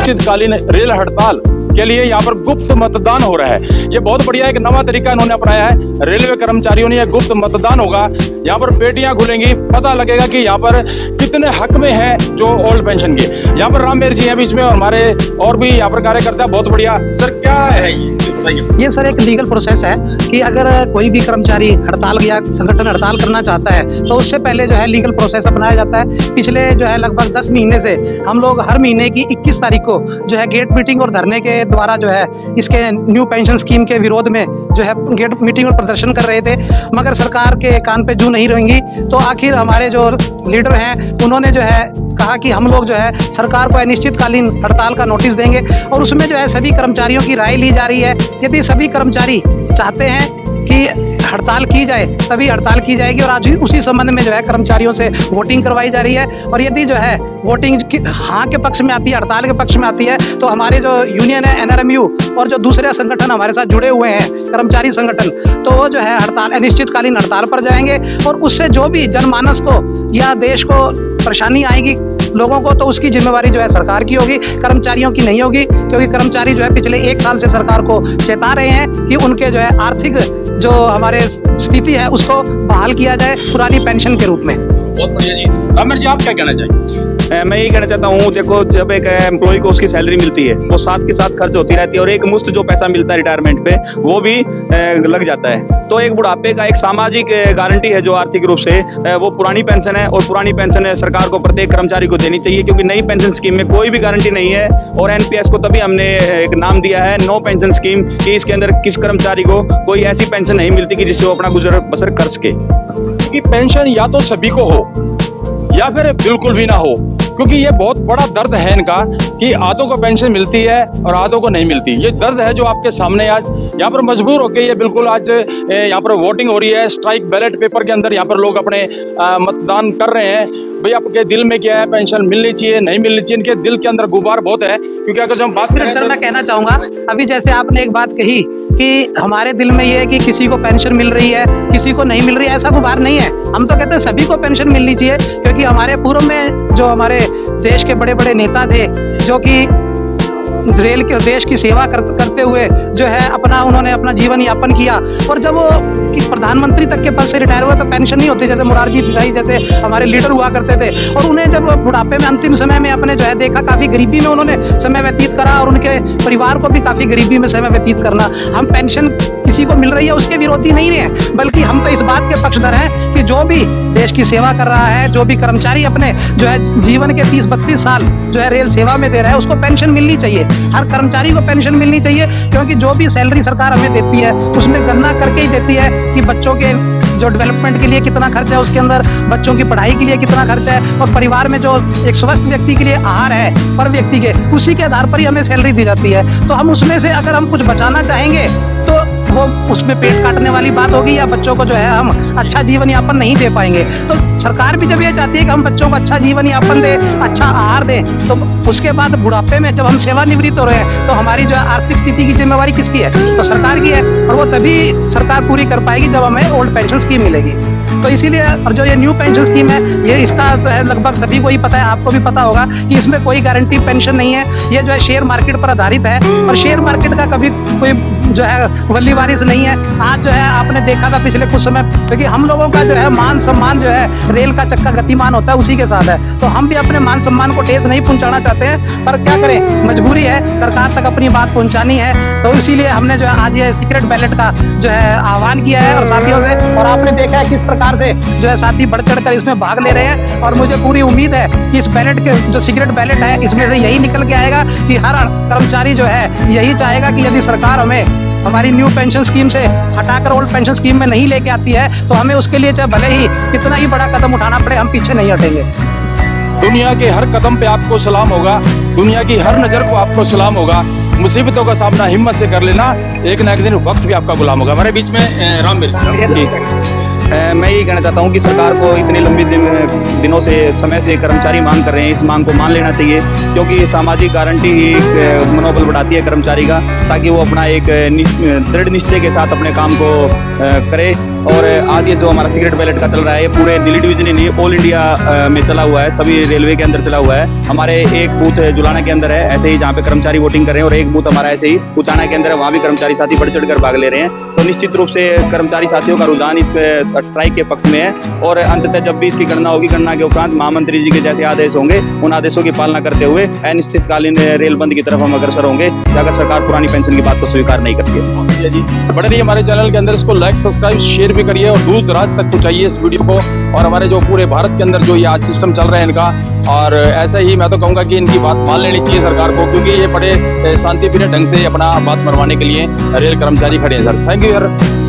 अनिश्चितकालीन रेल हड़ताल के लिए यहाँ पर गुप्त मतदान हो रहा है। ये बहुत बढ़िया एक नवा तरीका इन्होंने अपनाया है। रेलवे कर्मचारियों ने यह गुप्त मतदान होगा, यहाँ पर पेटियां खुलेंगी, पता लगेगा कि यहाँ पर कितने हक में है जो ओल्ड पेंशन के। यहाँ पर रामवीर जी हैं बीच में और हमारे और भी यहाँ पर कार्यकर्ता। बहुत बढ़िया सर, क्या है ये सर एक लीगल प्रोसेस है कि अगर कोई भी कर्मचारी हड़ताल या संगठन हड़ताल करना चाहता है तो उससे पहले जो है लीगल प्रोसेस अपनाया जाता है। पिछले जो है लगभग 10 महीने से हम लोग हर महीने की 21 तारीख को जो है गेट मीटिंग और धरने के द्वारा जो है इसके न्यू पेंशन स्कीम के विरोध में जो है गेट मीटिंग और प्रदर्शन कर रहे थे, मगर सरकार के कान पे जू नहीं रहेंगी। तो आखिर हमारे जो लीडर हैं उन्होंने जो है कहा कि हम लोग जो है सरकार को अनिश्चितकालीन हड़ताल का नोटिस देंगे और उसमें जो है सभी कर्मचारियों की राय ली जा रही है। यदि सभी कर्मचारी चाहते हैं कि हड़ताल की जाए तभी हड़ताल की जाएगी और आज उसी संबंध में जो है कर्मचारियों से वोटिंग करवाई जा रही है। और यदि जो है वोटिंग हाँ के पक्ष में आती है, हड़ताल के पक्ष में आती है, तो हमारे जो यूनियन है NRMU और जो दूसरे संगठन हमारे साथ जुड़े हुए हैं कर्मचारी संगठन, तो वो जो है हड़ताल अनिश्चितकालीन हड़ताल पर जाएंगे और उससे जो भी जनमानस को या देश को परेशानी आएगी लोगों को, तो उसकी जिम्मेवारी जो है सरकार की होगी, कर्मचारियों की नहीं होगी। क्योंकि कर्मचारी जो है पिछले 1 साल से सरकार को चेता रहे हैं कि उनके जो है आर्थिक जो हमारे स्थिति है उसको बहाल किया जाए पुरानी पेंशन के रूप में। बहुत बढ़िया जी। रामवीर जी, आप क्या कहना चाहेंगे? मैं यही कहना चाहता हूँ, देखो जब एक एम्प्लॉय को उसकी सैलरी मिलती है वो साथ के साथ खर्च होती रहती है और एक मुफ्त जो पैसा मिलता है रिटायरमेंट पे वो भी लग जाता है। तो एक बुढ़ापे का एक सामाजिक गारंटी है जो आर्थिक रूप से वो पुरानी पेंशन है और पुरानी पेंशन सरकार को प्रत्येक कर्मचारी को देनी चाहिए, क्योंकि नई पेंशन स्कीम में कोई भी गारंटी नहीं है। और NPS को तभी हमने एक नाम दिया है नो पेंशन स्कीम, कि इसके अंदर किस कर्मचारी को कोई ऐसी पेंशन नहीं मिलती कि जिससे वो अपना गुजर बसर कर सके। क्योंकि पेंशन या तो सभी को हो या फिर बिल्कुल भी ना हो, क्योंकि ये बहुत बड़ा दर्द है इनका कि आधों को पेंशन मिलती है और आधों को नहीं मिलती। ये दर्द है जो आपके सामने आज यहाँ पर मजबूर होकर ये बिल्कुल आज यहाँ पर वोटिंग हो रही है। स्ट्राइक बैलेट पेपर के अंदर यहाँ पर लोग अपने मतदान कर रहे हैं। भाई आपके दिल में क्या है, पेंशन मिलनी चाहिए नहीं मिलनी चाहिए? इनके दिल के अंदर गुबार बहुत है। क्योंकि अगर हम बात करें सर, मैं कहना चाहूँगा अभी जैसे आपने एक बात कही कि हमारे दिल में ये है कि किसी को पेंशन मिल रही है किसी को नहीं मिल रही है, ऐसा गुबार नहीं है। हम तो कहते हैं सभी को पेंशन मिलनी चाहिए, क्योंकि हमारे पूर्व में जो हमारे देश के बड़े बड़े नेता थे जो कि रेल के देश की सेवा करते हुए जो है उन्होंने अपना जीवन यापन किया, और जब वो प्रधानमंत्री तक के पद से रिटायर हुए तो पेंशन नहीं होती। जैसे मोरारजी देसाई जैसे हमारे लीडर हुआ करते थे, और उन्हें जब बुढ़ापे में अंतिम समय में अपने जो है देखा काफी गरीबी में उन्होंने समय व्यतीत करा और उनके परिवार को भी काफी गरीबी में समय व्यतीत करना। हम पेंशन किसी को मिल रही है उसके विरोधी नहीं है, बल्कि हम तो इस बात के पक्षधर हैं कि जो भी देश की सेवा कर रहा है, जो भी कर्मचारी अपने जो है जीवन के 30-32 साल जो है रेल सेवा में दे रहा है, उसको पेंशन मिलनी चाहिए। हर कर्मचारी को पेंशन मिलनी चाहिए, क्योंकि जो भी सैलरी सरकार हमें देती है उसमें गणना करके ही देती है कि बच्चों के जो डेवलपमेंट के लिए कितना खर्चा है, उसके अंदर बच्चों की पढ़ाई के लिए कितना खर्चा है, और परिवार में जो एक स्वस्थ व्यक्ति के लिए आहार है पर व्यक्ति के, उसी के आधार पर ही हमें सैलरी दी जाती है। तो हम उसमें से अगर हम कुछ बचाना चाहेंगे तो वो उसमें पेट काटने वाली बात होगी, या बच्चों को जो है हम अच्छा जीवन यापन नहीं दे पाएंगे। तो सरकार भी जब ये चाहती है कि हम बच्चों को अच्छा जीवन यापन दें, अच्छा आहार दें, तो उसके बाद बुढ़ापे में जब हम सेवानिवृत्त हो रहे हैं तो हमारी जो आर्थिक स्थिति की जिम्मेवारी किसकी है? तो सरकार की है, और वो तभी सरकार पूरी कर पाएगी जब हमें ओल्ड पेंशन स्कीम मिलेगी। तो इसीलिए और जो ये न्यू पेंशन स्कीम है ये इसका तो है लगभग सभी को ही पता है, आपको भी पता होगा कि इसमें कोई गारंटी पेंशन नहीं है। ये जो है शेयर मार्केट पर आधारित है, और शेयर मार्केट का कभी कोई जो है वल्ली वारिस नहीं है। आज जो है आपने देखा था पिछले कुछ समय, क्योंकि हम लोगों का जो है मान सम्मान जो है रेल का चक्का गतिमान होता है उसी के साथ है, तो हम भी अपने मान सम्मान को ठेस नहीं पहुंचाना चाहते हैं, पर क्या करें, मजबूरी है, सरकार तक अपनी बात पहुंचानी है। तो इसीलिए हमने जो है आज ये सीक्रेट बैलेट का जो है आह्वान किया है और साथियों से, और आपने देखा है किस प्रकार से जो है साथी बढ़ चढ़ कर इसमें भाग ले रहे हैं। और मुझे पूरी उम्मीद है कि इस बैलेट के जो सीक्रेट बैलेट है इसमें से यही निकल के आएगा कि हर कर्मचारी जो है यही चाहेगा कि यदि सरकार हमें हमारी न्यू पेंशन स्कीम से हटाकर ओल्ड पेंशन स्कीम में नहीं लेके आती है तो हमें उसके लिए चाहे भले ही कितना ही बड़ा कदम उठाना पड़े, हम पीछे नहीं हटेंगे। दुनिया के हर कदम पे आपको सलाम होगा, दुनिया की हर नजर को आपको सलाम होगा। मुसीबतों का सामना हिम्मत से कर लेना, एक ना एक दिन वक्त भी आपका गुलाम होगा। हमारे बीच में रामवीर जी, मैं यही कहना चाहता हूँ कि सरकार को इतने लंबे दिनों से समय से कर्मचारी मांग कर रहे हैं, इस मांग को मान लेना चाहिए, क्योंकि ये सामाजिक गारंटी ही एक मनोबल बढ़ाती है कर्मचारी का, ताकि वो अपना एक दृढ़ निश्चय के साथ अपने काम को करे और आज ये जो हमारा सीक्रेट बैलेट का चल रहा है, ये पूरे दिल्ली डिवीजन ही नहीं, ऑल इंडिया में चला हुआ है, सभी रेलवे के अंदर चला हुआ है। हमारे एक बूथ जुलाना के अंदर है ऐसे ही, जहाँ पे कर्मचारी वोटिंग कर रहे हैं, और एक बूथ हमारा ऐसे ही उचाना के अंदर है, वहाँ भी कर्मचारी साथी बढ़ चढ़ कर भाग ले रहे हैं। तो निश्चित रूप से कर्मचारी साथियों का रुझान इस स्ट्राइक के पक्ष में है, और अंततः जब भी इसकी गणना होगी, गणना के उपरांत महामंत्री जी के जैसे आदेश होंगे, उन आदेशों की पालना करते हुए अनिश्चितकालीन रेल बंद की तरफ हम अग्रसर होंगे, अगर सरकार पुरानी पेंशन की बात को स्वीकार नहीं करती है। जी बने रहिए हमारे चैनल के अंदर, इसको लाइक सब्सक्राइब शेयर भी करिए और दूर दराज तक पहुंचाइए इस वीडियो को, और हमारे जो पूरे भारत के अंदर जो ये आज सिस्टम चल रहा है इनका, और ऐसा ही मैं तो कहूँगा कि इनकी बात मान लेनी चाहिए सरकार को, क्योंकि ये बड़े शांतिप्रिय ढंग से अपना बात मनवाने के लिए रेल कर्मचारी खड़े हैं सर। Thank you sir.